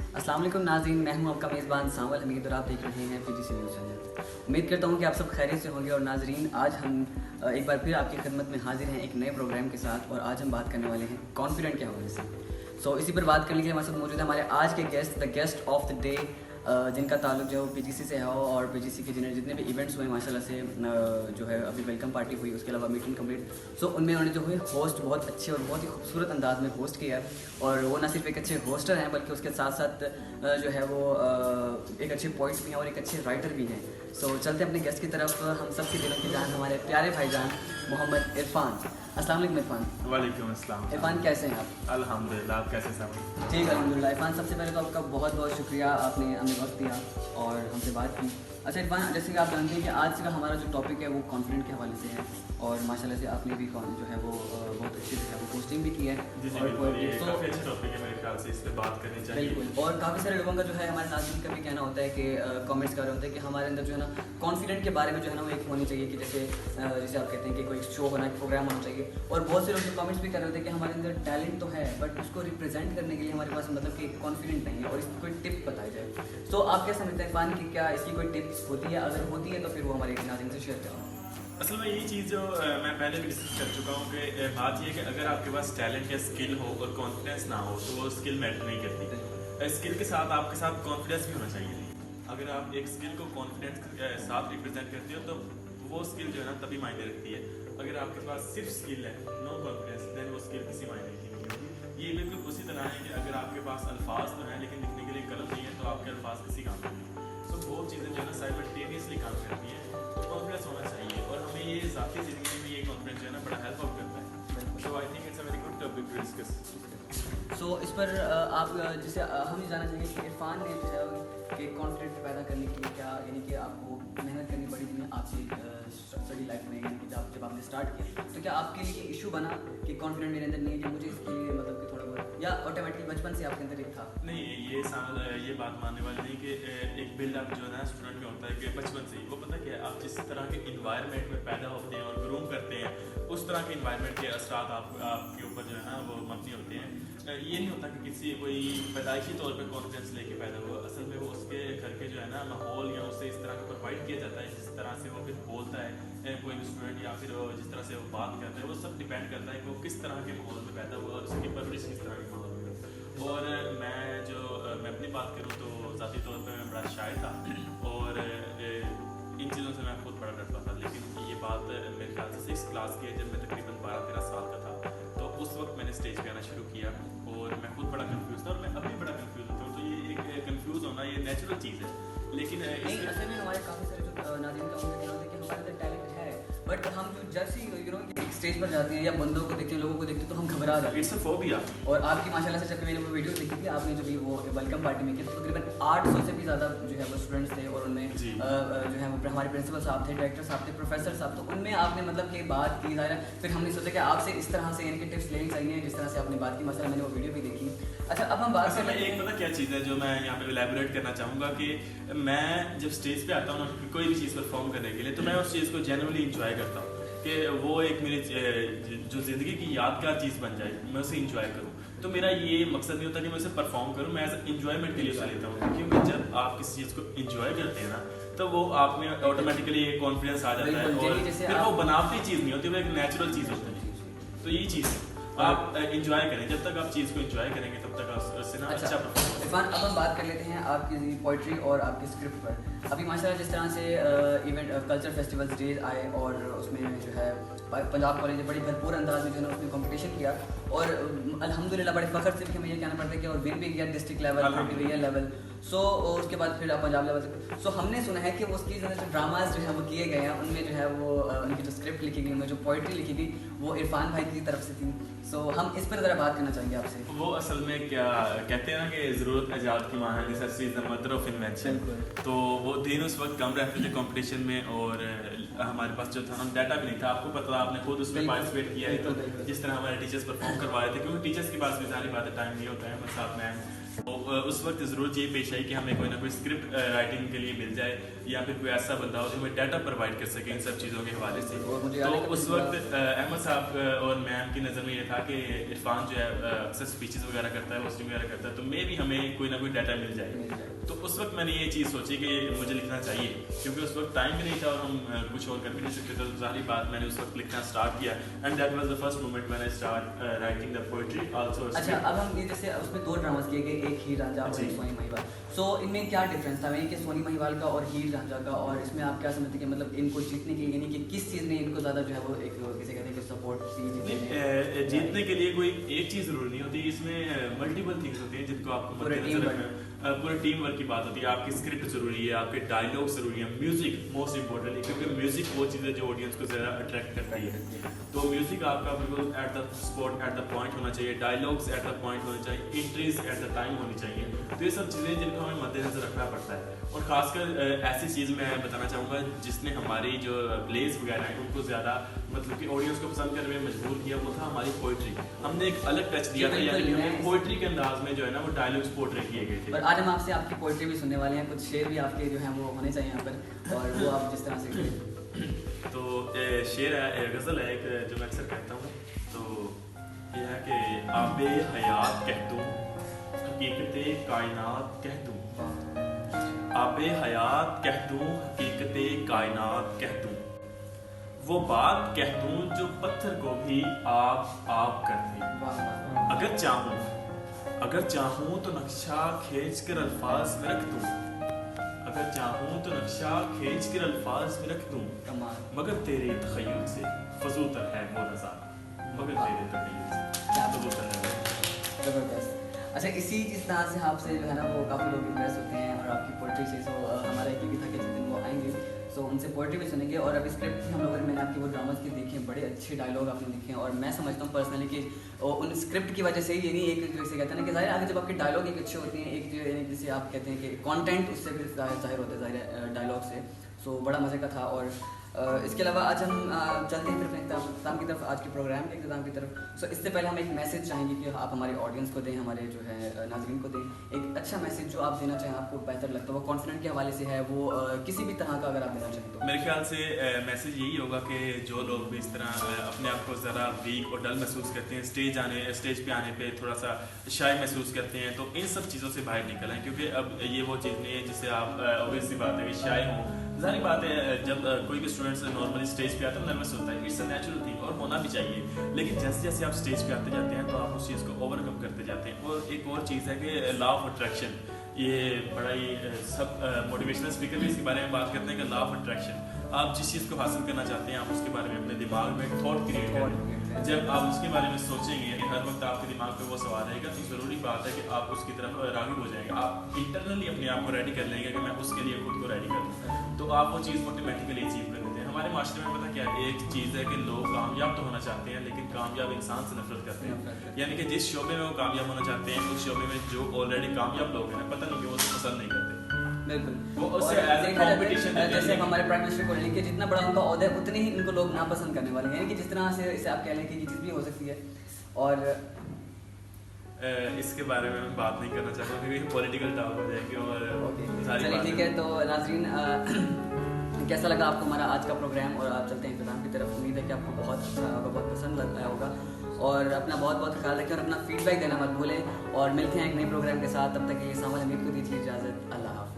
अस्सलाम वालेकुम नाज़रीन, मैं हूं आपका मेज़बान सावल हमीद और आप देख रहे हैं PGC न्यूज़ चैनल। उम्मीद करता हूं कि आप सब खैरियत से होंगे। और नाज़रीन, आज हम एक बार फिर आपकी खिदमत में हाजिर हैं एक नए प्रोग्राम के साथ। और आज हम बात करने वाले हैं कॉन्फिडेंट के हवाले से। इसी पर बात करने के लिए हमारे साथ मौजूद है हमारे आज के guest, the guest of the day, जिनका ताल्लुक जो है PGC से है। और PGC के जितने भी इवेंट्स हुए माशाल्लाह से, जो है अभी वेलकम पार्टी हुई, उसके अलावा मीटिंग कम्प्लीट, उनमें उन्होंने जो है होस्ट बहुत अच्छे और बहुत ही खूबसूरत अंदाज में होस्ट किया है। और वो ना सिर्फ एक अच्छे होस्टर हैं बल्कि उसके साथ साथ जो है वो एक अच्छे पॉइंट्स भी हैं और एक अच्छे राइटर भी हैं। चलते हैं अपने गेस्ट की तरफ। हम सब के दिलों की जान, हमारे प्यारे भाईजान मोहम्मद इरफान। अस्सलाम वालेकुम इरफान। वालेकुम अस्सलाम। इरफान, कैसे हैं आप? अल्हम्दुलिल्लाह, आप कैसे सब? ठीक, अल्हम्दुलिल्लाह। इरफान, सबसे पहले तो आपका बहुत बहुत शुक्रिया, आपने हमें वक्त दिया और हमसे बात की। अच्छा इरफान, जैसे कि आप जानते हैं कि आज का हमारा जो टॉपिक है वो कॉन्फिडेंट के हवाले से है। और माशाल्लाह से आपने भी जो है वो बहुत अच्छी जो है वो पोस्टिंग भी की है। जी जी, और बिल्कुल, ये काफ़ी अच्छा टॉपिक है, मेरे ख्याल से इस पे बात करनी चाहिए। बिल्कुल। और काफ़ी सारे लोगों का जो है, हमारे नाज़रीन का भी कहना होता है कि कमेंट्स कर रहे होते हैं कि हमारे अंदर जो है ना कॉन्फिडेंट के बारे में जो है ना वो एक होनी चाहिए कि जैसे आप कहते हैं कि कोई शो होना, प्रोग्राम होना चाहिए। और बहुत से लोग जो कमेंट्स भी कर रहे होते हैं कि हमारे अंदर टैलेंट तो है बट उसको रिप्रेजेंट करने के लिए हमारे पास मतलब कि कॉन्फिडेंट नहीं है और इसकी कोई टिप बताई जाए। आप क्या समझते हैं इरफान कि क्या इसकी कोई टिप्स होती है? अगर होती है तो फिर वो हमारे नाज़रीन से शेयर करें। असल में यही चीज़ जो मैं पहले भी डिस्कस कर चुका हूँ कि बात ये है कि अगर आपके पास टैलेंट या स्किल हो और कॉन्फिडेंस ना हो तो वो स्किल मैटर नहीं करती। स्किल के साथ आपके साथ कॉन्फिडेंस भी होना चाहिए। अगर आप एक स्किल को कॉन्फिडेंस के साथ रिप्रेजेंट करते हो तो वो स्किल जो है ना तभी मायने रखती है। अगर आपके पास सिर्फ स्किल है, नो कॉन्फिडेंस, देन वो स्किल किसी मायने की नहीं होगी। ये बिल्कुल उसी तरह है कि अगर आपके पास अल्फाज तो हैं लेकिन लिखने के लिए कलम नहीं है तो आपके अल्फाज किसी काम के नहीं। बहुत चीज़ें जो है ना साइमल्टेनियसली काम करती हैं, तो कॉन्फिडेंस होना चाहिए। और हमें ये ज़ाती ज़िंदगी में ये कॉन्फिडेंस जो है ना बड़ा हेल्प आउट करता है। So I think it's a very good topic to discuss. इस पर आप जैसे हम ये जानना चाहेंगे कि इरफान ने जो है कि कॉन्फिडेंस पैदा करने के लिए क्या, यानी कि आपको मेहनत करनी पड़ी थी आपकी स्टडी लाइफ में, यानी कि जब आपने स्टार्ट किया तो क्या आपके लिए इशू बना कि कॉन्फिडेंस मेरे अंदर नहीं है कि मुझे इसके लिए मतलब कि थोड़ा बहुत, या ऑटोमेटिकली बचपन से आपके अंदर एक था? नहीं, ये बात मानने वाली नहीं कि एक बिल्डअप जो है ना स्टूडेंट में होता है कि बचपन से ही वो पता क्या है, आप जिस तरह के इन्वायरमेंट में पैदा होते हैं और ग्रूम करते हैं उस तरह के इन्वायरमेंट के असरात आपके ऊपर जो है ना वो मबनी होते हैं। ये नहीं होता कि किसी कोई पैदाइशी तौर पे कॉन्फिडेंस लेके पैदा हुआ। असल में वो उसके घर के जो है ना माहौल या उसे इस तरह का प्रोवाइड किया जाता है, जिस तरह से वो फिर बोलता है कोई भी स्टूडेंट या फिर जिस तरह से वो बात करता है, वो सब डिपेंड करता है कि वो किस तरह के माहौल में पैदा हुआ और उसकी परवरिश किस तरह के माहौल में। और मैं अपनी बात करूँ तो ज़ाती तौर पर मैं बड़ा शायर था और इन चीज़ों से मैं खुद बड़ा डरता था। लेकिन ये बात मेरे ख्याल से 6th क्लास की है, जब मैं तकरीबन 12-13 साल का था, तो उस वक्त मैंने स्टेज पे आना शुरू किया और मैं खुद बड़ा कंफ्यूज था और मैं अभी बड़ा कंफ्यूज होता हूँ। तो ये एक कंफ्यूज होना ये नेचुरल चीज़ है। लेकिन नहीं, असल में हमारे काफ़ी सारे जो नाज़रीन का उनका कहना होता है कि हमारे अंदर टैलेंट है बट हम जो जैसे ही स्टेज पर जाते हैं या बंदों को देखते हैं, लोगों को देखते हैं तो हम घबरा जाते हैं। It's a phobia. और आपकी माशाल्लाह से जब मैंने वो वीडियो देखी थी, आपने जो भी वो वेलकम पार्टी में की तो तकरीबन 800 से भी ज़्यादा जो है वो स्टूडेंट्स थे और उनमें जो है वो हमारे प्रिंसिपल साहब थे, डायरेक्टर साहब थे, प्रोफेसर साहब, तो उनमें आपने मतलब कि बात की ज़ाहिर है। फिर हमने सोचा कि आपसे इस तरह से यानी कि टिप्स लेनी चाहिए जिस तरह से आपने बात की। मसला मैंने वो वीडियो भी देखी। अच्छा, अब हम बात करते हैं, एक पता क्या चीज़ है जो मैं यहाँ पे एलैबोरेट करना चाहूँगा कि मैं जब स्टेज पे आता हूँ ना कोई भी चीज़ परफॉर्म करने के लिए, तो मैं उस चीज़ को जेन्युइनली इंजॉय करता हूँ कि वो एक मेरी जो ज़िंदगी की यादगार चीज़ बन जाए, मैं उसे इंजॉय करूँ। तो मेरा ये मकसद नहीं होता कि मैं उसे परफॉर्म करूँ, मैं एज इंजॉयमेंट के लिए उसे लेता हूँ। क्योंकि जब आप किसी चीज़ को इंजॉय करते हैं ना तो वो आप में ऑटोमेटिकली एक कॉन्फिडेंस आ जाता है और फिर वो बनावटी चीज़ नहीं होती, वो एक नेचुरल चीज़ होती है। तो यही चीज़ है, आप इंजॉय करें। जब तक आप चीज़ को इंजॉय करेंगे तब तक उससे ना अच्छा परफॉर्म। इरफान, अब हम बात कर लेते हैं आपकी पोइट्री और आपकी स्क्रिप्ट पर। अभी माशाल्लाह जिस तरह से इवेंट कल्चर फेस्टिवल्स डेज आए और उसमें जो है पंजाब कॉलेज ने बड़ी भरपूर अंदाज में जो है ना उसमें कॉम्पिटिशन किया और अल्हम्दुलिल्लाह बड़े फ़ख्र से हमें ये कहना पड़ता है कि और विन भी किया डिस्ट्रिक्ट लेवल, डिवीजन लेवल। उसके बाद फिर पंजाब लेवल। हमने सुना है कि उसकी जो ड्रामाज जो है वो किए गए हैं, उनमें जो है वो उनकी जो स्क्रिप्ट लिखी गई, उनमें जो पोइट्री लिखी गई वो इरफान भाई की तरफ से थी। हम इस पर ज़रा बात करना चाहेंगे आपसे। वो असल में क्या कहते हैं ना कि ज़रूरत ईजाद की माँ है, necessity is the mother of invention. तो वो दिन उस वक्त कम रहते थे कंपटीशन में और हमारे पास जो था ना डाटा भी नहीं था। आपको पता था, आपने खुद उसमें पार्टिसिपेट किया है, तो जिस तरह हमारे टीचर्स परफॉर्म करवा रहे थे, क्योंकि टीचर्स के पास भी सारी बातें टाइम नहीं होता है, हमारे साथ में उस वक्त ज़रूरत ये पेश आई कि हमें कोई ना कोई स्क्रिप्ट राइटिंग के लिए मिल जाए या फिर कोई ऐसा बंदा हो जो हमें डाटा प्रोवाइड कर सके इन सब चीज़ों के हवाले से। तो उस वक्त अहमद साहब और मैम की नज़र में ये था कि इरफान जो है अक्सर स्पीचेस वगैरह करता है, होस्टिंग वगैरह करता है, तो मे भी हमें कोई ना कोई डाटा मिल जाए। तो उस वक्त मैंने ये चीज़ सोची कि मुझे लिखना चाहिए, क्योंकि उस वक्त टाइम भी नहीं था और हम कुछ और कर भी नहीं सकते। तो ज़ाहिर बात मैंने उस वक्त लिखना स्टार्ट किया and that was the first moment when I start writing the poetry also. अच्छा, अब हम ये जैसे उसमें 2 ड्रामास किए गए, एक हीर रांझा और एक सोनी महिवाल। सो इनमें क्या डिफरेंस था कि सोनी महिवाल का और हीर रांझा का, और इसमें आप क्या समझते हैं कि मतलब इनको जीतने के लिए, यानी कि किस चीज़ ने इनको ज़्यादा जो है वो एक किसे कहते हैं कि सपोर्ट दी? जीतने के लिए कोई एक चीज़ ज़रूरी नहीं होती, इसमें मल्टीपल थिंग्स होती हैं जिनको आपको मद्देनजर रखना। पूरे टीम वर्क की बात होती है, आपकी स्क्रिप्ट ज़रूरी है, आपके डायलॉग ज़रूरी है, म्यूज़िक मोस्ट इंपॉर्टेंटली, क्योंकि म्यूज़िक वो चीज़ है जो ऑडियंस को ज़्यादा अट्रैक्ट करती है। तो म्यूज़िक आपका बिल्कुल at the spot, at the point होना चाहिए, डायलॉग्स एट द पॉइंट होने चाहिए, एंट्रीज एट द टाइम होनी चाहिए। तो ये सब चीज़ें जिनको हमें मद्देनजर रखना पड़ता है। और ख़ासकर ऐसी चीज़ मैं बताना चाहूँगा जिसने हमारी जो प्लेस वगैरह हैं उनको ज़्यादा मतलब कि ऑडियंस को पसंद करने में मजबूर किया, वो था हमारी पोइट्री। हमने एक अलग टच दिया था, यानी हमें पोइट्री के अंदाज में जो है ना वो डायलॉग्स पोर्ट्रे किए गए थे। और आज हम आपसे आपकी पोइट्री भी सुनने वाले हैं, कुछ शेर भी आपके जो हैं वो होने चाहिए यहाँ पर, और वो आप जिस तरह से तो शेर है, गज़ल है एक जो मैं अक्सर कहता हूँ। तो ये है कि आबे हयात कह दूँ, हकीकते कायनात कह दूँ, आबे हयात कह दूँ, हकीकते कायनात कह दूँ, वो बात कह दूँ जो पत्थर को भी आप कर दे। अगर चाहूँ तो नक्शा खींच कर अल्फाज में रख दूँ, अगर चाहूँ तो नक्शा खींच कर अल्फाज में रख दूँ, मगर तेरे तख़य्युल से फज़ूतर है वो रज़ा, मगर तेरे तख़य्युल से फज़ूतर है। ज़बरदस्त। अच्छा, इसी जिस तरह से आपसे जो है ना वो काफ़ी लोग इम्प्रेस होते हैं और आपकी पोइट्री से, सो हमारा एक भी था कि जिस दिन वो आएंगे सो उनसे पोइट्री भी सुनेंगे। और अभी स्क्रिप्ट भी हम लोगों ने, मैंने आपके वो ड्रामास की देखे हैं, बड़े अच्छे डायलॉग आपने लिखे हैं, और मैं समझता हूँ पर्सनली कि उन स्क्रिप्ट की वजह से ही, यानी एक जैसे कहते हैं ना कि ज़ाहिर आगे जब आपके डायलॉग एक अच्छे होते हैं, एक जो यानी जिसे आप कहते हैं कि कंटेंट उससे भी ज़ाहिर होता है, ज़ाहिर डायलॉग से। सो बड़ा मज़े का था। और इसके अलावा आज हम चलते हैं फिर इख्तिताम की तरफ, आज के प्रोग्राम के इख्तिताम की तरफ। सो इससे पहले हम एक मैसेज चाहेंगे कि आप हमारे ऑडियंस को दें, हमारे जो है नाज़रीन को दें एक अच्छा मैसेज जो आप देना चाहें, आपको बेहतर लगता है, वो कॉन्फिडेंट के हवाले से है, वो किसी भी तरह का अगर आप देना चाहें तो। मेरे ख्याल से मैसेज यही होगा कि जो लोग भी इस तरह अपने आप को ज़रा वीक और डल महसूस करते हैं, स्टेज पे आने पे थोड़ा सा शाय महसूस करते हैं, तो इन सब चीज़ों से बाहर निकल आएँ, क्योंकि अब ये वो चीज़ नहीं है जिससे आप ऑब्वियस सी बात है कि शाय हों। ज़ाहिर बात है जब कोई भी स्टूडेंट्स नॉर्मली स्टेज पे आता है नर्वस होता है, इट्स अ नेचुरल थिंग और होना भी चाहिए। लेकिन जैसे जैसे आप स्टेज पे आते जाते हैं तो आप उस चीज़ को ओवरकम करते जाते हैं। और एक और चीज़ है कि लॉ ऑफ अट्रैक्शन, ये बड़ा ही सब मोटिवेशनल स्पीकर भी इसके बारे में बात करते हैं कि लॉ ऑफ अट्रैक्शन, आप जिस चीज़ को हासिल करना चाहते हैं आप उसके बारे में अपने दिमाग में थॉट क्रिएट करें। जब आप उसके बारे में सोचेंगे, हर वक्त आपके दिमाग पे वो सवाल रहेगा, तो ज़रूरी बात है कि आप उसकी तरफ राग़िब हो जाएंगे। आप इंटरनली अपने आप को रेडी कर लेंगे कि मैं उसके लिए खुद को रेडी करूँ, तो आप वो चीज़ ऑटोमेटिकली अचीव कर लेते हैं। हमारे माशरे में पता क्या है, एक चीज़ है कि लोग कामयाब तो होना चाहते हैं लेकिन कामयाब इंसान से नफरत करते हैं। यानी कि जिस शोबे में वो कामयाब होना चाहते हैं उस शोबे में जो ऑलरेडी कामयाब लोग हैं पता नहीं क्यों वो पसंद नहीं करते। बिल्कुल, जैसे हमारे प्राइम मिनिस्टर को लेके जितना बड़ा उनका ओहदा है उतने ही इनको लोग नापसंद करने वाले हैं, कि जिस तरह से इसे आप कह लें कि ये चीज़ भी हो सकती है। और इसके बारे में मैं बात नहीं करना चाहता क्योंकि पॉलिटिकल टॉक हो जाएगी। और चलिए ठीक है, तो नाज़रीन कैसा लगा आपको हमारा आज का प्रोग्राम, और आप चलते हैं इख्तिताम की तरफ। उम्मीद है कि आपको बहुत अच्छा होगा, बहुत पसंद आया होगा, और अपना बहुत बहुत ख्याल रखें और अपना फीडबैक देना मत भूलें। और मिलते हैं एक नए प्रोग्राम के साथ, तब तक के लिए सामल हमीद को दीजिए इजाज़त। अल्लाह हाफ़िज़।